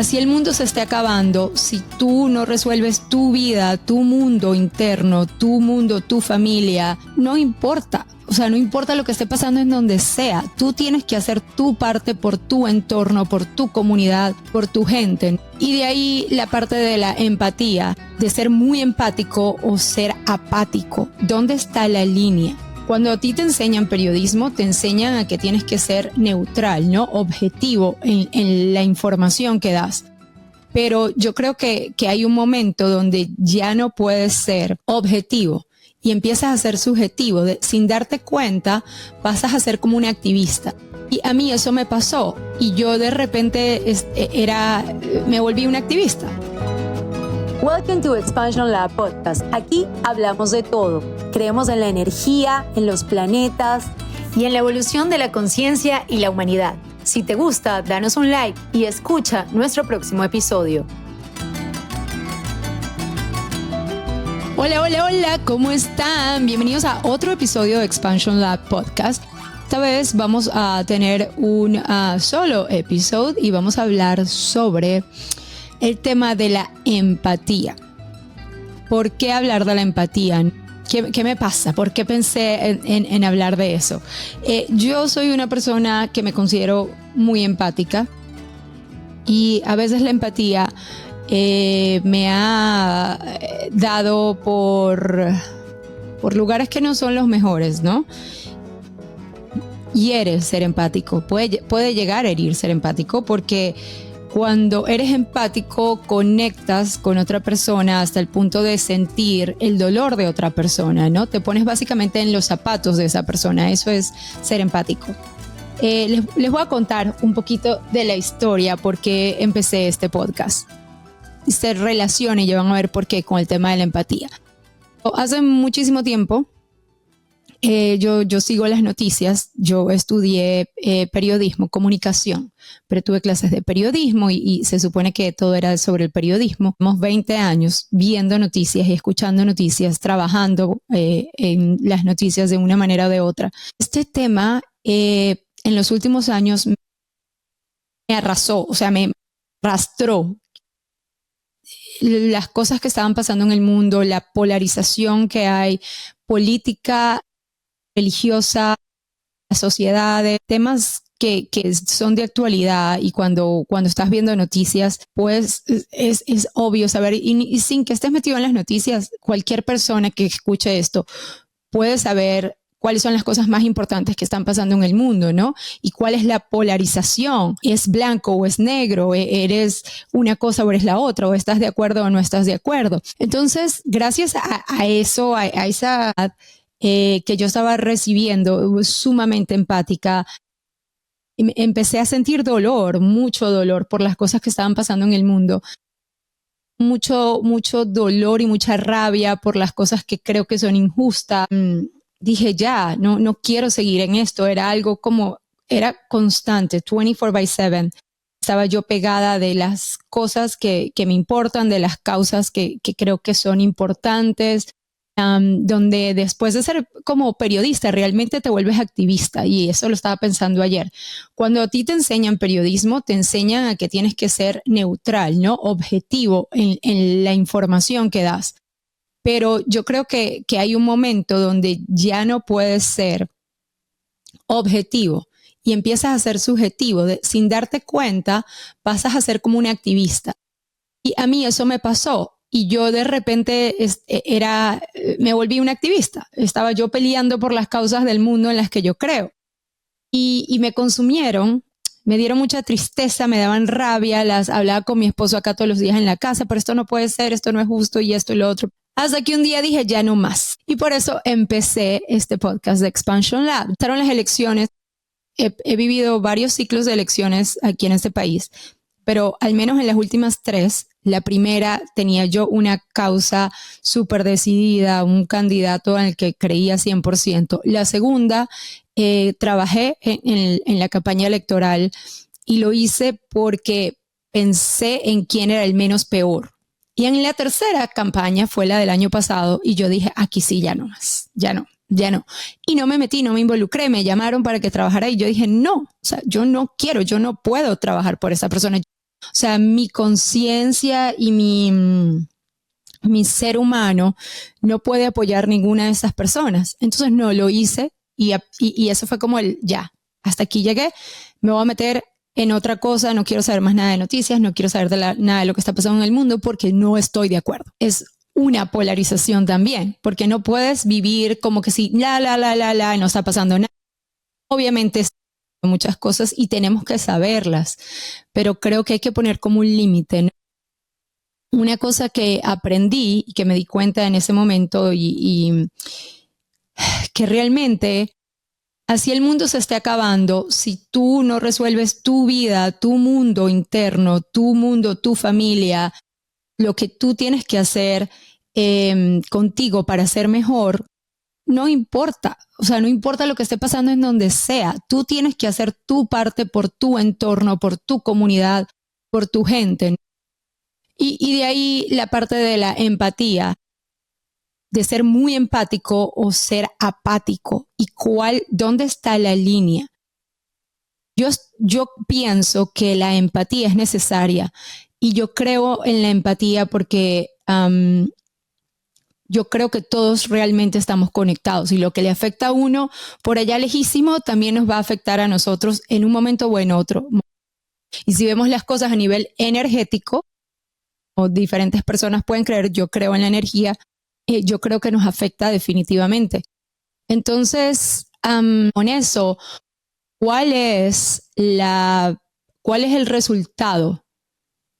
Así el mundo se esté acabando, si tú no resuelves tu vida, tu mundo interno, tu mundo, tu familia, no importa. O sea, no importa lo que esté pasando en donde sea. Tú tienes que hacer tu parte por tu entorno, por tu comunidad, por tu gente. Y de ahí la parte de la empatía, de ser muy empático o ser apático. ¿Dónde está la línea? Cuando a ti te enseñan periodismo, te enseñan a que tienes que ser neutral, ¿no? Objetivo en la información que das. Pero yo creo que hay un momento donde ya no puedes ser objetivo y empiezas a ser subjetivo. Sin darte cuenta, pasas a ser como un activista. Y a mí eso me pasó. Y yo de repente me volví un activista. Welcome to Expansion Lab Podcast. Aquí hablamos de todo. Creemos en la energía, en los planetas y en la evolución de la conciencia y la humanidad. Si te gusta, danos un like y escucha nuestro próximo episodio. Hola, hola, hola, ¿cómo están? Bienvenidos a otro episodio de Expansion Lab Podcast. Esta vez vamos a tener un solo episodio y vamos a hablar sobre el tema de la empatía. ¿Por qué hablar de la empatía? ¿Qué me pasa? ¿Por qué pensé en hablar de eso? Yo soy una persona que me considero muy empática y a veces la empatía me ha dado por lugares que no son los mejores, ¿no? Hiere ser empático, puede llegar a herir ser empático porque cuando eres empático, conectas con otra persona hasta el punto de sentir el dolor de otra persona, ¿no? Te pones básicamente en los zapatos de esa persona. Eso es ser empático. Les voy a contar un poquito de la historia por qué empecé este podcast. Se relaciona y ya van a ver por qué con el tema de la empatía. Hace muchísimo tiempo, yo sigo las noticias. Yo estudié periodismo, comunicación, pero tuve clases de periodismo y se supone que todo era sobre el periodismo. Hemos 20 años viendo noticias y escuchando noticias, trabajando en las noticias de una manera o de otra. Este tema en los últimos años me arrasó, o sea, me arrastró. Las cosas que estaban pasando en el mundo, la polarización que hay, política, religiosa, la sociedad, temas que son de actualidad y cuando estás viendo noticias, pues es obvio saber, y sin que estés metido en las noticias, cualquier persona que escuche esto puede saber cuáles son las cosas más importantes que están pasando en el mundo, ¿no? Y cuál es la polarización. ¿Es blanco o es negro? ¿Eres una cosa o eres la otra? ¿O estás de acuerdo o no estás de acuerdo? Entonces, gracias a eso, a esa que yo estaba recibiendo, sumamente empática, empecé a sentir dolor, mucho dolor por las cosas que estaban pasando en el mundo. Mucho dolor y mucha rabia por las cosas que creo que son injustas. Dije ya, no quiero seguir en esto. Era algo era constante, 24/7. Estaba yo pegada de las cosas que me importan, de las causas que creo que son importantes. Donde después de ser como periodista realmente te vuelves activista, y eso lo estaba pensando ayer. Cuando a ti te enseñan periodismo, te enseñan a que tienes que ser neutral, ¿no? Objetivo en la información que das. Pero yo creo que hay un momento donde ya no puedes ser objetivo y empiezas a ser subjetivo. Sin darte cuenta, pasas a ser como un activista. Y a mí eso me pasó. Y yo de repente me volví un activista. Estaba yo peleando por las causas del mundo en las que yo creo. Y me consumieron, me dieron mucha tristeza, me daban rabia. Hablaba con mi esposo acá todos los días en la casa, pero esto no puede ser, esto no es justo y esto y lo otro. Hasta que un día dije, ya no más. Y por eso empecé este podcast de Expansion Lab. Estaron las elecciones. He vivido varios ciclos de elecciones aquí en este país, pero al menos en las últimas 3, la primera tenía yo una causa súper decidida, un candidato en el que creía 100%. La segunda, trabajé en la campaña electoral y lo hice porque pensé en quién era el menos peor. Y en la tercera campaña fue la del año pasado y yo dije, aquí sí, ya no más, ya no. Y no me metí, no me involucré, me llamaron para que trabajara y yo dije, no, o sea, yo no quiero, yo no puedo trabajar por esa persona. O sea, mi conciencia y mi ser humano no puede apoyar ninguna de esas personas. Entonces no lo hice y eso fue como ya, hasta aquí llegué, me voy a meter en otra cosa, no quiero saber más nada de noticias, no quiero saber nada de lo que está pasando en el mundo porque no estoy de acuerdo. Es una polarización también, porque no puedes vivir como que si no está pasando nada. Obviamente muchas cosas y tenemos que saberlas, pero creo que hay que poner como un límite, ¿no? Una cosa que aprendí y que me di cuenta en ese momento y que realmente así el mundo se esté acabando, si tú no resuelves tu vida, tu mundo interno, tu mundo, tu familia, lo que tú tienes que hacer contigo para ser mejor, no importa. O sea, no importa lo que esté pasando en donde sea. Tú tienes que hacer tu parte por tu entorno, por tu comunidad, por tu gente. Y de ahí la parte de la empatía, de ser muy empático o ser apático. ¿Y dónde está la línea? Yo pienso que la empatía es necesaria y yo creo en la empatía porque yo creo que todos realmente estamos conectados y lo que le afecta a uno por allá lejísimo también nos va a afectar a nosotros en un momento o en otro. Y si vemos las cosas a nivel energético, o diferentes personas pueden creer, yo creo en la energía, yo creo que nos afecta definitivamente. Entonces, con eso, ¿cuál es el resultado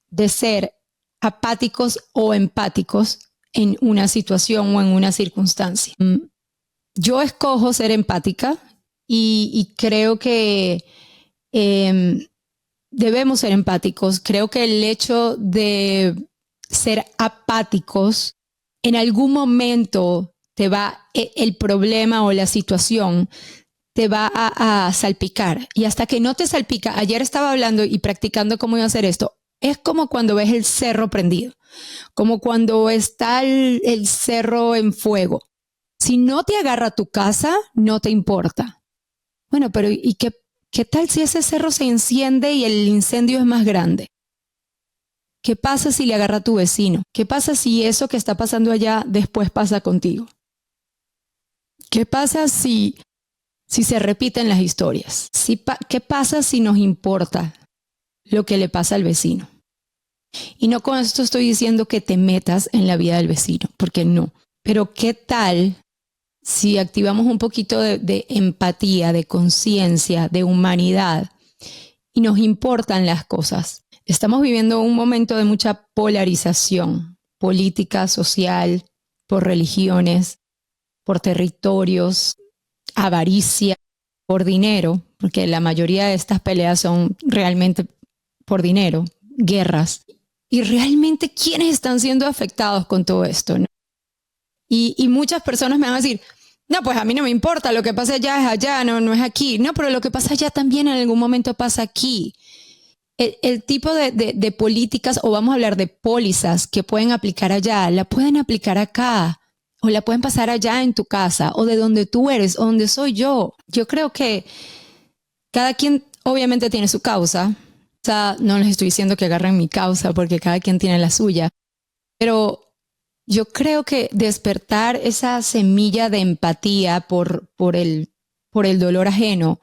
de ser apáticos o empáticos en una situación o en una circunstancia? Yo escojo ser empática y creo que debemos ser empáticos. Creo que el hecho de ser apáticos, en algún momento el problema o la situación te va a salpicar. Y hasta que no te salpica, ayer estaba hablando y practicando cómo iba a hacer esto. Es como cuando ves el cerro prendido, como cuando está el cerro en fuego. Si no te agarra tu casa, no te importa. Bueno, pero ¿y qué tal si ese cerro se enciende y el incendio es más grande? ¿Qué pasa si le agarra a tu vecino? ¿Qué pasa si eso que está pasando allá después pasa contigo? ¿Qué pasa si se repiten las historias? ¿Qué pasa si nos importa lo que le pasa al vecino? Y no con esto estoy diciendo que te metas en la vida del vecino, porque no. Pero ¿qué tal si activamos un poquito de empatía, de conciencia, de humanidad y nos importan las cosas? Estamos viviendo un momento de mucha polarización política, social, por religiones, por territorios, avaricia, por dinero, porque la mayoría de estas peleas son realmente por dinero, guerras. Y realmente, ¿quiénes están siendo afectados con todo esto, ¿no? Y muchas personas me van a decir, no, pues a mí no me importa, lo que pasa allá es allá, no es aquí. No, pero lo que pasa allá también en algún momento pasa aquí. El tipo de políticas, o vamos a hablar de pólizas que pueden aplicar allá, la pueden aplicar acá, o la pueden pasar allá en tu casa, o de donde tú eres, o donde soy yo. Yo creo que cada quien obviamente tiene su causa. O sea, no les estoy diciendo que agarren mi causa, porque cada quien tiene la suya. Pero yo creo que despertar esa semilla de empatía por el dolor ajeno,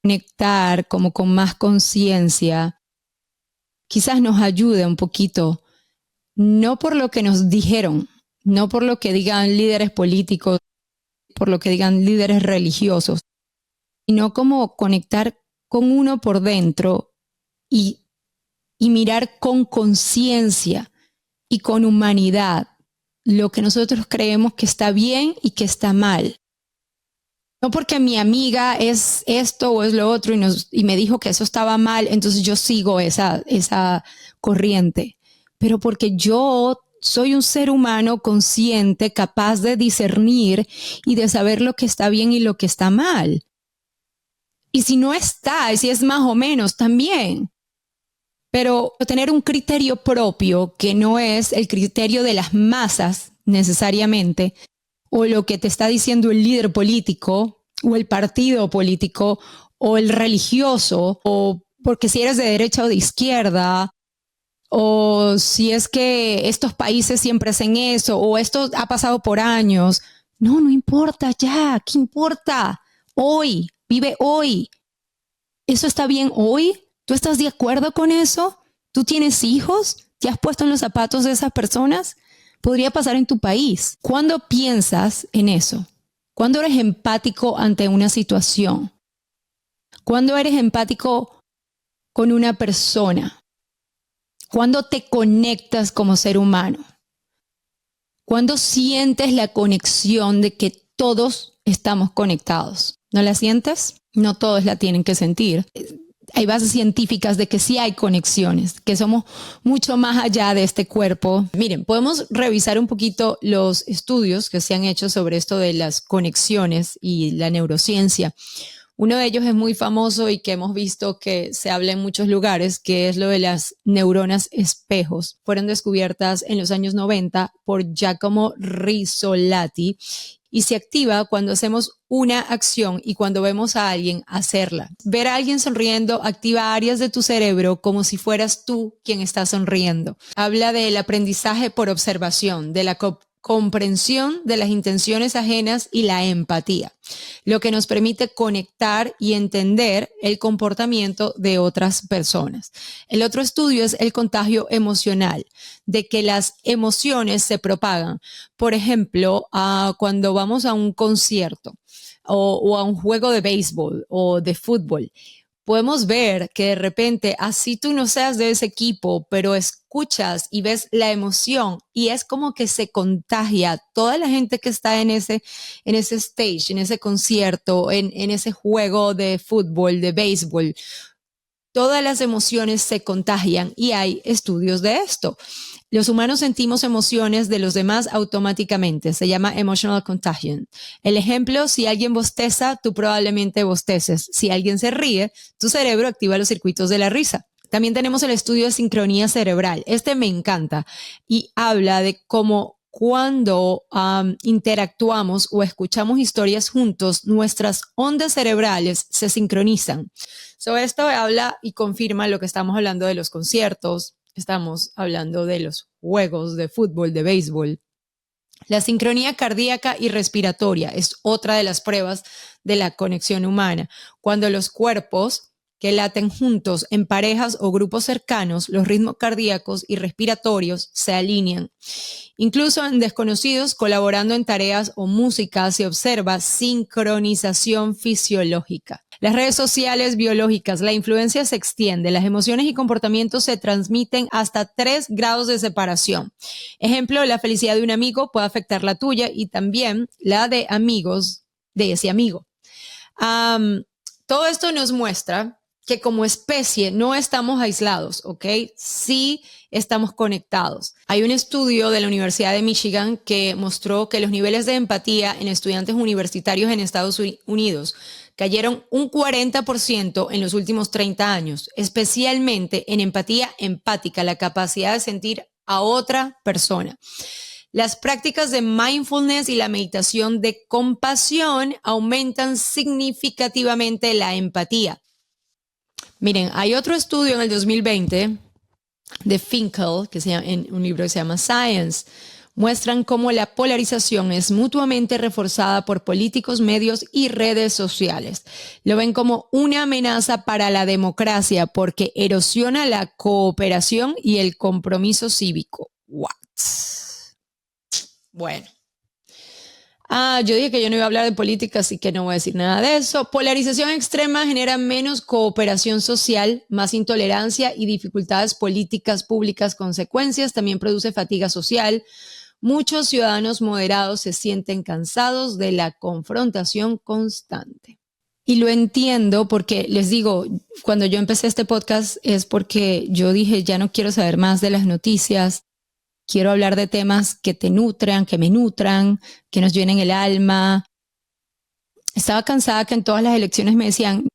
conectar como con más conciencia, quizás nos ayude un poquito, no por lo que nos dijeron, no por lo que digan líderes políticos, por lo que digan líderes religiosos, sino como conectar con uno por dentro y mirar con conciencia y con humanidad lo que nosotros creemos que está bien y que está mal. No porque mi amiga es esto o es lo otro y me dijo que eso estaba mal, entonces yo sigo esa corriente. Pero porque yo soy un ser humano consciente, capaz de discernir y de saber lo que está bien y lo que está mal. Y si no está, y si es más o menos, también. Pero tener un criterio propio que no es el criterio de las masas necesariamente, o lo que te está diciendo el líder político, o el partido político, o el religioso, o porque si eres de derecha o de izquierda, o si es que estos países siempre hacen eso, o esto ha pasado por años. No importa ya, ¿qué importa? Hoy, vive hoy. ¿Eso está bien hoy? ¿Tú estás de acuerdo con eso? ¿Tú tienes hijos? ¿Te has puesto en los zapatos de esas personas? Podría pasar en tu país. ¿Cuándo piensas en eso? ¿Cuándo eres empático ante una situación? ¿Cuándo eres empático con una persona? ¿Cuándo te conectas como ser humano? ¿Cuándo sientes la conexión de que todos estamos conectados? ¿No la sientes? No todos la tienen que sentir. Hay bases científicas de que sí hay conexiones, que somos mucho más allá de este cuerpo. Miren, podemos revisar un poquito los estudios que se han hecho sobre esto de las conexiones y la neurociencia. Uno de ellos es muy famoso y que hemos visto que se habla en muchos lugares, que es lo de las neuronas espejos. Fueron descubiertas en los años 90 por Giacomo Rizzolatti y se activa cuando hacemos una acción y cuando vemos a alguien hacerla. Ver a alguien sonriendo activa áreas de tu cerebro como si fueras tú quien está sonriendo. Habla del aprendizaje por observación, de la comprensión de las intenciones ajenas y la empatía, lo que nos permite conectar y entender el comportamiento de otras personas. El otro estudio es el contagio emocional, de que las emociones se propagan. Por ejemplo, cuando vamos a un concierto o a un juego de béisbol o de fútbol, podemos ver que de repente, así tú no seas de ese equipo, pero escuchas y ves la emoción y es como que se contagia toda la gente que está en ese stage, en ese concierto, en ese juego de fútbol, de béisbol. Todas las emociones se contagian y hay estudios de esto. Los humanos sentimos emociones de los demás automáticamente. Se llama emotional contagion. El ejemplo, si alguien bosteza, tú probablemente bosteces. Si alguien se ríe, tu cerebro activa los circuitos de la risa. También tenemos el estudio de sincronía cerebral. Este me encanta y habla de cómo cuando interactuamos o escuchamos historias juntos, nuestras ondas cerebrales se sincronizan. Esto habla y confirma lo que estamos hablando de los conciertos. Estamos hablando de los juegos de fútbol, de béisbol. La sincronía cardíaca y respiratoria es otra de las pruebas de la conexión humana. Cuando los cuerpos que laten juntos en parejas o grupos cercanos, los ritmos cardíacos y respiratorios se alinean. Incluso en desconocidos colaborando en tareas o música se observa sincronización fisiológica. Las redes sociales biológicas, la influencia se extiende, las emociones y comportamientos se transmiten hasta 3 grados de separación. Ejemplo, la felicidad de un amigo puede afectar la tuya y también la de amigos de ese amigo. Todo esto nos muestra que como especie no estamos aislados, ¿ok? Sí estamos conectados. Hay un estudio de la Universidad de Michigan que mostró que los niveles de empatía en estudiantes universitarios en Estados Unidos cayeron un 40% en los últimos 30 años, especialmente en empatía empática, la capacidad de sentir a otra persona. Las prácticas de mindfulness y la meditación de compasión aumentan significativamente la empatía. Miren, hay otro estudio en el 2020 de Finkel, que se llama, en un libro que se llama Science, muestran cómo la polarización es mutuamente reforzada por políticos, medios y redes sociales. Lo ven como una amenaza para la democracia porque erosiona la cooperación y el compromiso cívico. What? Bueno. Yo dije que yo no iba a hablar de política, así que no voy a decir nada de eso. Polarización extrema genera menos cooperación social, más intolerancia y dificultades políticas públicas. Consecuencias, también produce fatiga social. Muchos ciudadanos moderados se sienten cansados de la confrontación constante. Y lo entiendo porque, les digo, cuando yo empecé este podcast es porque yo dije, ya no quiero saber más de las noticias. Quiero hablar de temas que te nutran, que me nutran, que nos llenen el alma. Estaba cansada que en todas las elecciones me decían,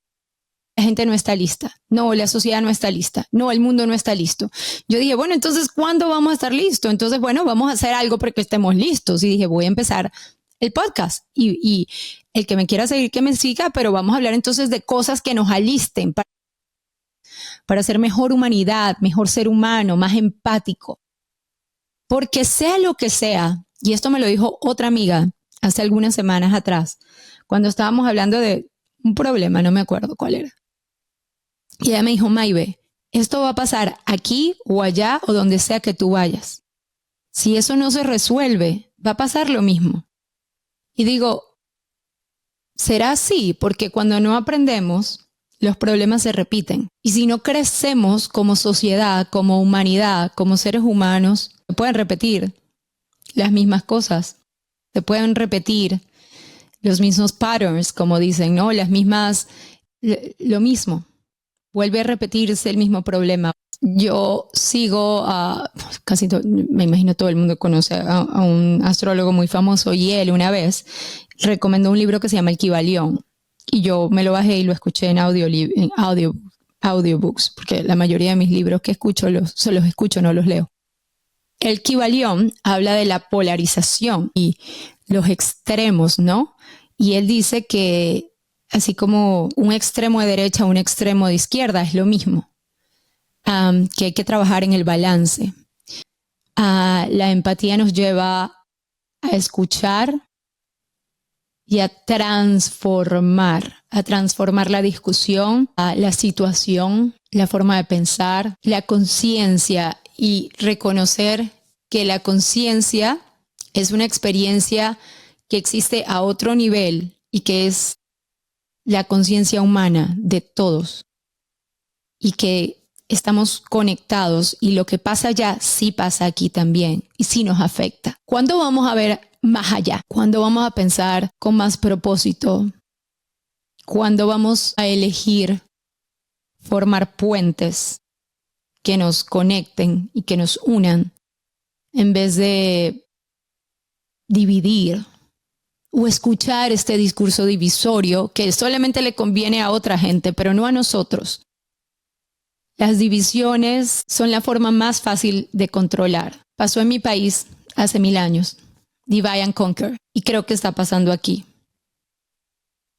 la gente no está lista. No, la sociedad no está lista. No, el mundo no está listo. Yo dije, bueno, entonces, ¿cuándo vamos a estar listos? Entonces, bueno, vamos a hacer algo para que estemos listos. Y dije, voy a empezar el podcast. Y el que me quiera seguir, que me siga, pero vamos a hablar entonces de cosas que nos alisten para ser mejor humanidad, mejor ser humano, más empático. Porque sea lo que sea, y esto me lo dijo otra amiga hace algunas semanas atrás, cuando estábamos hablando de un problema, no me acuerdo cuál era. Y ella me dijo, Maybe, esto va a pasar aquí o allá o donde sea que tú vayas. Si eso no se resuelve, va a pasar lo mismo. Y digo, será así, porque cuando no aprendemos, los problemas se repiten. Y si no crecemos como sociedad, como humanidad, como seres humanos, se pueden repetir las mismas cosas. Se pueden repetir los mismos patterns, como dicen, ¿no? Las mismas, lo mismo. Vuelve a repetirse el mismo problema. Yo sigo a, me imagino todo el mundo conoce a un astrólogo muy famoso, y él una vez recomendó un libro que se llama El Kybalión, y yo me lo bajé y lo escuché en audiobooks, porque la mayoría de mis libros que escucho se los escucho, no los leo. El Kybalión habla de la polarización y los extremos, ¿no? Y él dice que así como un extremo de derecha, un extremo de izquierda, es lo mismo. Que hay que trabajar en el balance. La empatía nos lleva a escuchar y a transformar la discusión, la situación, la forma de pensar, la conciencia, y reconocer que la conciencia es una experiencia que existe a otro nivel y que es la conciencia humana de todos, y que estamos conectados, y lo que pasa allá sí pasa aquí también y sí nos afecta. ¿Cuándo vamos a ver más allá? ¿Cuándo vamos a pensar con más propósito? ¿Cuándo vamos a elegir formar puentes que nos conecten y que nos unan en vez de dividir o escuchar este discurso divisorio que solamente le conviene a otra gente, pero no a nosotros? Las divisiones son la forma más fácil de controlar. Pasó en mi país hace 1000 años. Divide and conquer. Y creo que está pasando aquí.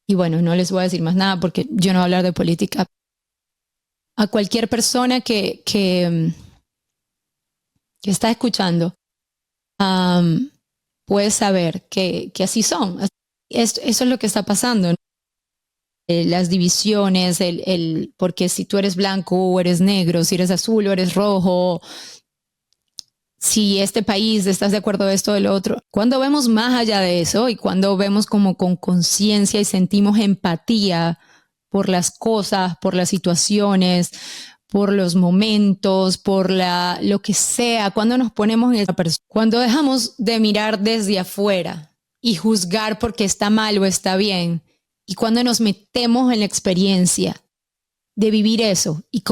Y bueno, no les voy a decir más nada porque yo no voy a hablar de política. A cualquier persona que está escuchando, puede saber que así son. Eso es lo que está pasando. Las divisiones, porque si tú eres blanco o eres negro, si eres azul o eres rojo, si este país estás de acuerdo de esto o de lo otro. Cuando vemos más allá de eso y cuando vemos como con conciencia y sentimos empatía por las cosas, por las situaciones, por los momentos, por lo que sea, cuando nos ponemos en esa persona, cuando dejamos de mirar desde afuera y juzgar porque está mal o está bien, y cuando nos metemos en la experiencia de vivir eso, y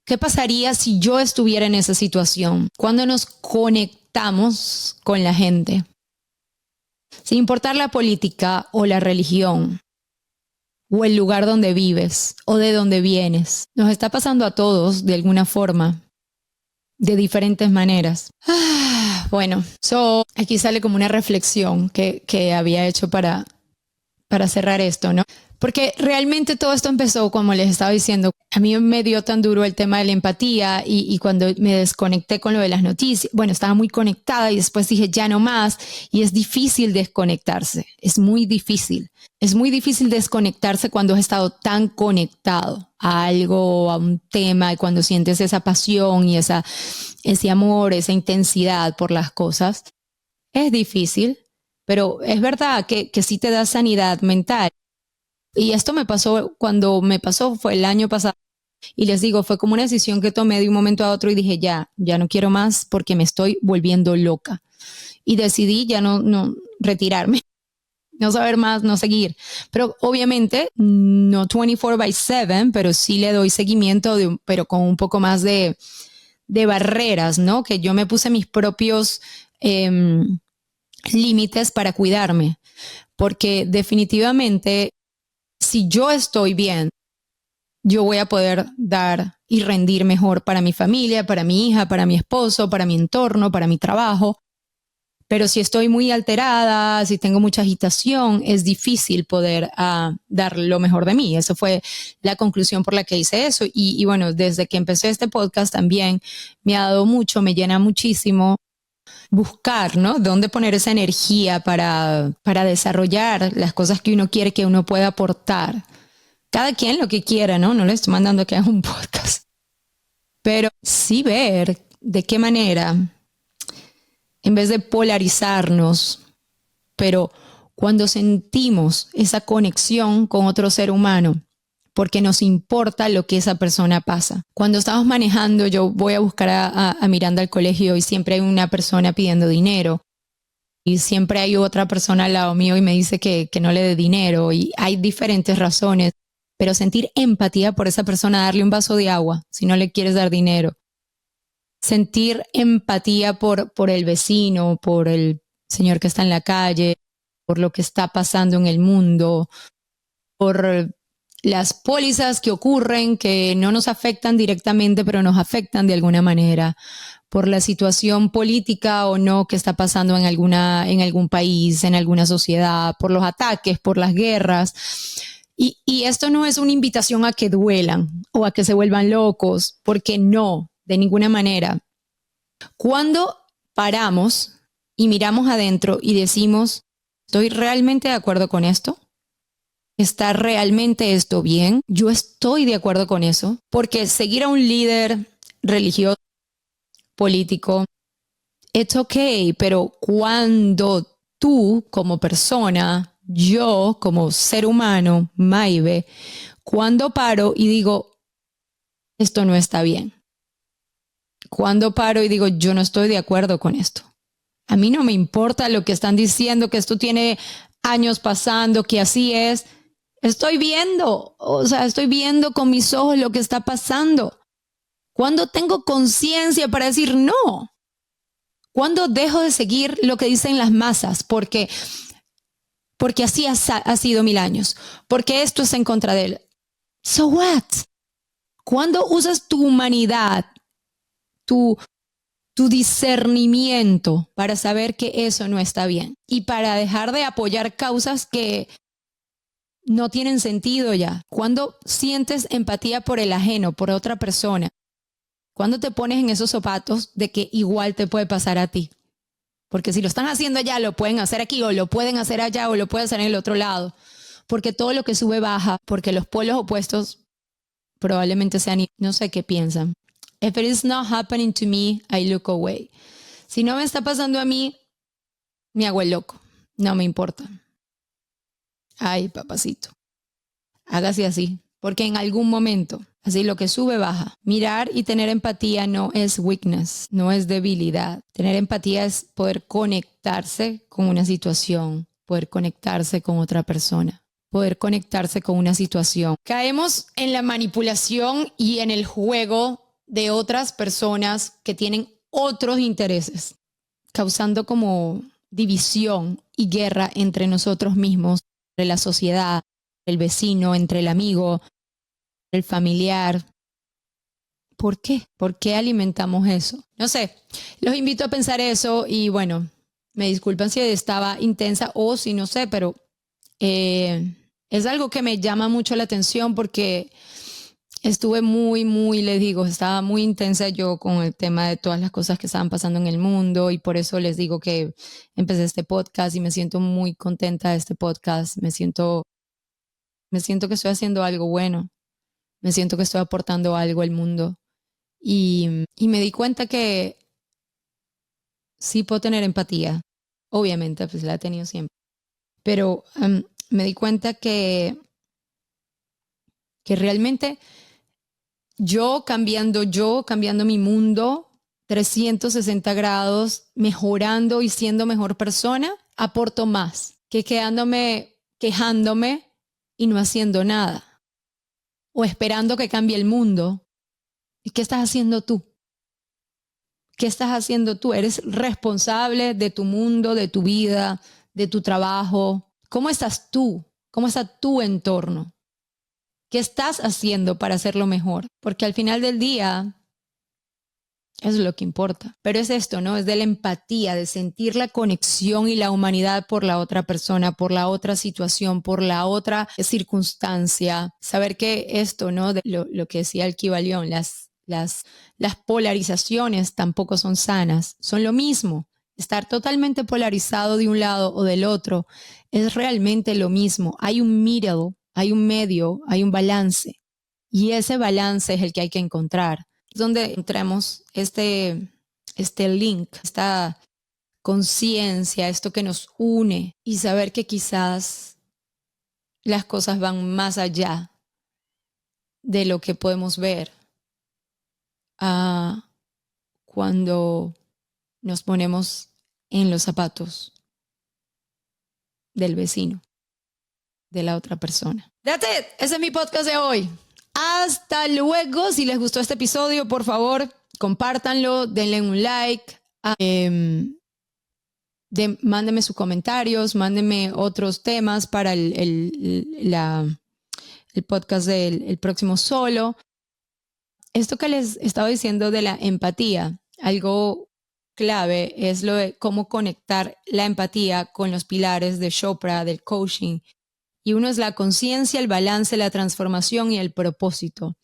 ¿qué pasaría si yo estuviera en esa situación? Cuando nos conectamos con la gente, sin importar la política o la religión, o el lugar donde vives, o de donde vienes. Nos está pasando a todos de alguna forma, de diferentes maneras. Bueno, aquí sale como una reflexión que había hecho para cerrar esto, ¿no? Porque realmente todo esto empezó, como les estaba diciendo, a mí me dio tan duro el tema de la empatía, y cuando me desconecté con lo de las noticias, bueno, estaba muy conectada y después dije ya no más, y es difícil desconectarse, es muy difícil desconectarse cuando has estado tan conectado a algo, a un tema, y cuando sientes esa pasión y ese amor, esa intensidad por las cosas, es difícil. Pero es verdad que sí te da sanidad mental. Y esto me pasó, fue el año pasado. Y les digo, fue como una decisión que tomé de un momento a otro y dije, ya no quiero más porque me estoy volviendo loca. Y decidí ya no retirarme, no saber más, no seguir. Pero obviamente no 24/7, pero sí le doy seguimiento, pero con un poco más de barreras, ¿no? Que yo me puse mis propios límites para cuidarme, porque definitivamente si yo estoy bien, yo voy a poder dar y rendir mejor para mi familia, para mi hija, para mi esposo, para mi entorno, para mi trabajo. Pero si estoy muy alterada, si tengo mucha agitación, es difícil poder dar lo mejor de mí. Esa fue la conclusión por la que hice eso. Y bueno, desde que empecé este podcast también me ha dado mucho, me llena muchísimo buscar, ¿no? Dónde poner esa energía para desarrollar las cosas que uno quiere que uno pueda aportar. Cada quien lo que quiera, ¿no? No le estoy mandando que haga un podcast. Pero sí ver de qué manera, en vez de polarizarnos, pero cuando sentimos esa conexión con otro ser humano, porque nos importa lo que esa persona pasa. Cuando estamos manejando, yo voy a buscar a Miranda al colegio y siempre hay una persona pidiendo dinero. Y siempre hay otra persona al lado mío y me dice que no le dé dinero. Y hay diferentes razones. Pero sentir empatía por esa persona, darle un vaso de agua si no le quieres dar dinero. Sentir empatía por el vecino, por el señor que está en la calle, por lo que está pasando en el mundo, por las pólizas que ocurren que no nos afectan directamente, pero nos afectan de alguna manera, por la situación política o no que está pasando en algún país, en alguna sociedad, por los ataques, por las guerras. Y esto no es una invitación a que duelan o a que se vuelvan locos, porque no, de ninguna manera. Cuando paramos y miramos adentro y decimos, ¿estoy realmente de acuerdo con esto? ¿Está realmente esto bien? Yo estoy de acuerdo con eso, porque seguir a un líder religioso, político, it's okay, pero cuando tú como persona, yo como ser humano, Maive, cuando paro y digo, esto no está bien. Cuando paro y digo, yo no estoy de acuerdo con esto. A mí no me importa lo que están diciendo, que esto tiene años pasando, que así es. Estoy viendo con mis ojos lo que está pasando. ¿Cuándo tengo conciencia para decir no? ¿Cuándo dejo de seguir lo que dicen las masas? Porque así ha sido 1000 años. Porque esto es en contra de él. So what? ¿Cuándo usas tu humanidad, tu discernimiento para saber que eso no está bien? Y para dejar de apoyar causas que no tienen sentido ya. Cuando sientes empatía por el ajeno, por otra persona, cuando te pones en esos zapatos de que igual te puede pasar a ti. Porque si lo están haciendo allá, lo pueden hacer aquí, o lo pueden hacer allá, o lo pueden hacer en el otro lado. Porque todo lo que sube baja, porque los polos opuestos probablemente sean, no sé qué piensan. If it is not happening to me, I look away. Si no me está pasando a mí, me hago el loco. No me importa. Ay, papacito, hágase así, porque en algún momento, así lo que sube, baja. Mirar y tener empatía no es weakness, no es debilidad. Tener empatía es poder conectarse con una situación, poder conectarse con otra persona, poder conectarse con una situación. Caemos en la manipulación y en el juego de otras personas que tienen otros intereses, causando como división y guerra entre nosotros mismos, entre la sociedad, el vecino, entre el amigo, el familiar. ¿Por qué? ¿Por qué alimentamos eso? No sé, los invito a pensar eso y bueno, me disculpan si estaba intensa o si no sé, pero es algo que me llama mucho la atención porque estuve les digo, estaba muy intensa yo con el tema de todas las cosas que estaban pasando en el mundo y por eso les digo que empecé este podcast y me siento muy contenta de este podcast. Me siento que estoy haciendo algo bueno. Me siento que estoy aportando algo al mundo. Y me di cuenta que sí puedo tener empatía. Obviamente, pues la he tenido siempre. Pero me di cuenta que realmente yo cambiando mi mundo 360 grados, mejorando y siendo mejor persona, aporto más que quedándome quejándome y no haciendo nada. O esperando que cambie el mundo. ¿Y qué estás haciendo tú? ¿Qué estás haciendo tú? Eres responsable de tu mundo, de tu vida, de tu trabajo. ¿Cómo estás tú? ¿Cómo está tu entorno? ¿Qué estás haciendo para hacerlo mejor? Porque al final del día, Eso es lo que importa. Pero es esto, ¿no? Es de la empatía, de sentir la conexión y la humanidad por la otra persona, por la otra situación, por la otra circunstancia. Saber que esto, ¿no? De lo que decía el Kybalión, las polarizaciones tampoco son sanas, son lo mismo. Estar totalmente polarizado de un lado o del otro es realmente lo mismo. Hay un middle, hay un medio, hay un balance. Y ese balance es el que hay que encontrar. Es donde encontramos este link, esta conciencia, esto que nos une y saber que quizás las cosas van más allá de lo que podemos ver cuando nos ponemos en los zapatos del vecino, de la otra persona. That's it. Ese es mi podcast de hoy. Hasta luego. Si les gustó este episodio, por favor, compártanlo, denle un like. Mándenme sus comentarios, mándenme otros temas para el podcast del próximo solo. Esto que les estaba diciendo de la empatía, algo clave es lo de cómo conectar la empatía con los pilares de Chopra, del coaching. Y uno es la conciencia, el balance, la transformación y el propósito.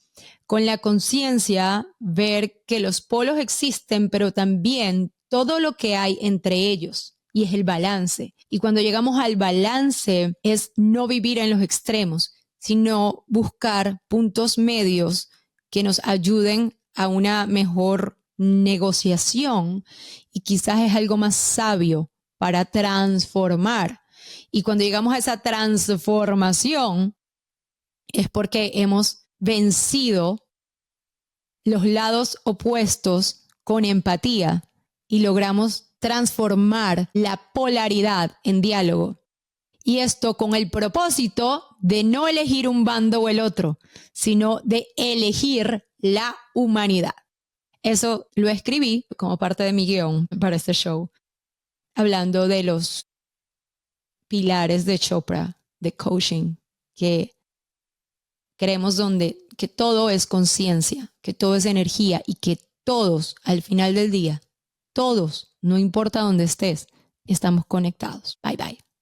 Con la conciencia, ver que los polos existen, pero también todo lo que hay entre ellos. Y es el balance. Y cuando llegamos al balance, es no vivir en los extremos, sino buscar puntos medios que nos ayuden a una mejor negociación. Y quizás es algo más sabio para transformar. Y cuando llegamos a esa transformación es porque hemos vencido los lados opuestos con empatía y logramos transformar la polaridad en diálogo. Y esto con el propósito de no elegir un bando o el otro, sino de elegir la humanidad. Eso lo escribí como parte de mi guión para este show, hablando de los pilares de Chopra, de coaching, que creemos que todo es conciencia, que todo es energía y que todos, al final del día, todos, no importa dónde estés, estamos conectados. Bye bye.